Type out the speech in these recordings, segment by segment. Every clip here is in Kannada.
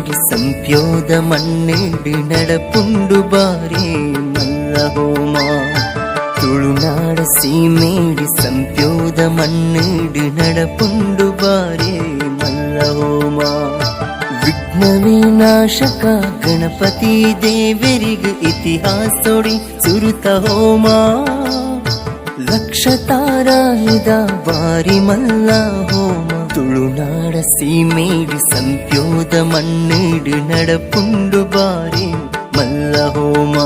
ಸೀಮೇಡಿ ಸಂಪ್ಯೋದ ಮಣ್ಣೇಡಿ ನಡಪುಂಡು ಬಾರೆ ಮಲ್ಲ ಹೋಮ ತುಳುನಾಡ ಸೀಮೇಡಿ ಸಂಪ್ಯೋದ ಮಣ್ಣೇಡಿ ನಡಪುಂಡು ಬಾರೆ ಮಲ್ಲ ಹೋಮ ವಿಘ್ನ ವಿನಾಶಕ ಗಣಪತಿ ದೇವರಿಗೆ ಇತಿಹಾಸೋಡಿ ಸುರುತ ಹೋಮ ಲಕ್ಷ ತಾರಾಯಿದ ಬಾರಿ ಮಲ್ಲ ಹೋಮ ತುಳುನಾಡ ಸೀಮೇಡಿ ಸಂಪ್ಯೋದ ಮಣ್ಣೇಡಿ ನಡಪುಂಡು ಬಾರಿ ಮಲ್ಲ ಹೋಮ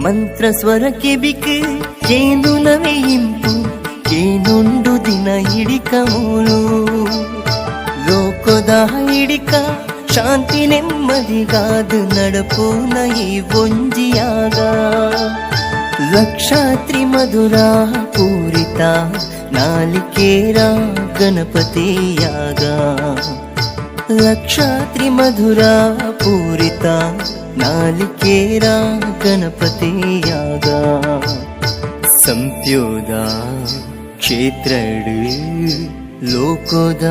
ಮಂತ್ರ ಸ್ವರಕ್ಕೆ ಬಿಕೆ ಏನು ನವೆ ಇಂಪು ಏನೊಂದು ದಿನ ಹಿಡಿಕ ಮೂಲು ಲೋಕದ ಹಿಡಿಕ ಶಾಂತಿ ನೆಮ್ಮದಿಗಾದ ನಡಪೋನ ಈ ಒಂಜಿಯಾಗ ಲಕ್ಷಾತ್ರಿ ಮಧುರ ಪೂರಿತ ನಾಲಿಕೇರ ಗಣಪತಿಯಾಗ ಲಕ್ಷಾತ್ರಿ ಮಧುರ ಪೂರಿತ ನಾಲಿಕೇರ ಗಣಪತಿಯಾಗ ಸಂಪ್ಯೋದ ಕ್ಷೇತ್ರಡು ಲೋಕದ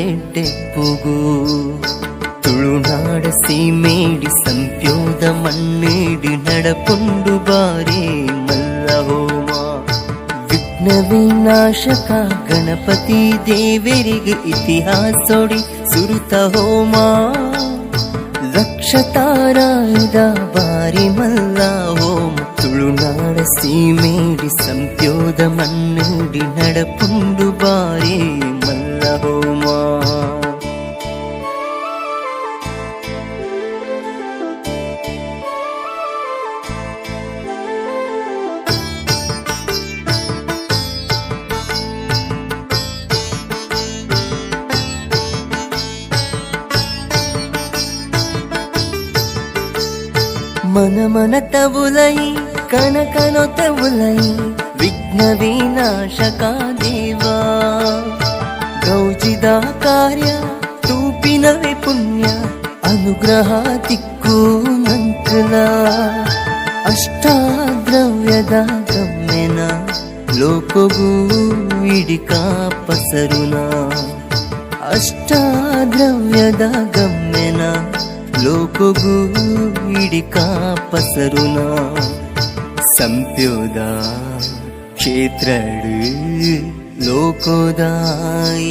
ಎಡ್ಡೆಪ್ಪುಗು ತುಳುನಾಡ ಸೀಮೇಡಿ ಸಂಪ್ಯೋದ ಮಣ್ಣೇಡಿ ನಡಪುಂಡು ಬಾರೆ ಮಲ್ಲ ಹೋಮ ವಿಘ್ನ ವಿನಾಶಕ ಗಣಪತಿ ದೇವರಿಗೆ ಇತಿಹಾಸೋಡಿ ಸುರುತ ಹೋಮ ಲಕ್ಷ ತಾರಾಯಿದ ಬಾರಿ ಮಲ್ಲ ಹೋಮ ತುಳುನಾಡ ಸೀಮೇಡಿ ಸಂಪ್ಯೋದ ಮಣ್ಣೇಡಿ ನಡಪುಂಡು ಬಾರಿ ಮಲ್ಲ ಹೋಮ ಮನ ಮನತ ಉಲೈ ಕನಕನೊತ ಉಲೈ ವಿಘ್ನ ವಿನಾಶಕ ದೇವ ಗೌಜಿದ ಕಾರ್ಯ ತೂಪಿನವೆ ಪುಣ್ಯ ಅನುಗ್ರಹ ತಿಕ್ಕು ನಂಕಲ ಅಷ್ಟಾದ್ರವ್ಯದ ಗಮ್ಯನ ಲೋಕಗೂ ಇಡಿಕ ಪಸರುನ ಅಷ್ಟಾದ್ರವ್ಯದ ಗಮ್ಯನ ಲೋಕಗೂ ಇಡಿಕ ಪಸರುನ ಸಂಪ್ಯೋದ ಕ್ಷೇತ್ರಡು ಲೋಕದ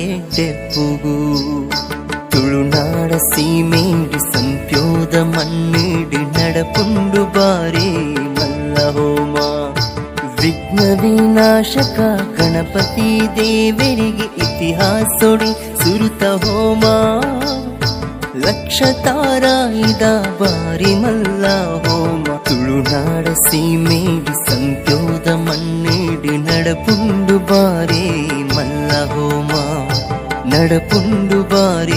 ಎಡ್ಡೆಪ್ಪುಗು ತುಳುನಾಡ ಸೀಮೇಡಿ ಸಂಪ್ಯೋದ ಮಣ್ಣೇಡಿ ನಡಪುಂಡು ಬಾರೆ ಮಲ್ಲ ಹೋಮ ವಿಘ್ನ ವಿನಾಶಕ ಗಣಪತಿ ದೇವರಿಗೆ ಇತಿಹಾಸೋಡಿ ಸುರುತ ಹೋಮ ಲಕ್ಷ ತಾರಾಯಿದ ಬಾರಿ ಮಲ್ಲ ಹೋಮ ತುಳುನಾಡ ಸೀಮೇಡಿ ಸಂಪ್ಯೋದ ಮಣ್ಣೇಡಿ ನಡಪುಂಡು ಬಾರೆ ಮಲ್ಲ ಹೋಮ ನಡಪುಂಡು ಬಾರೆ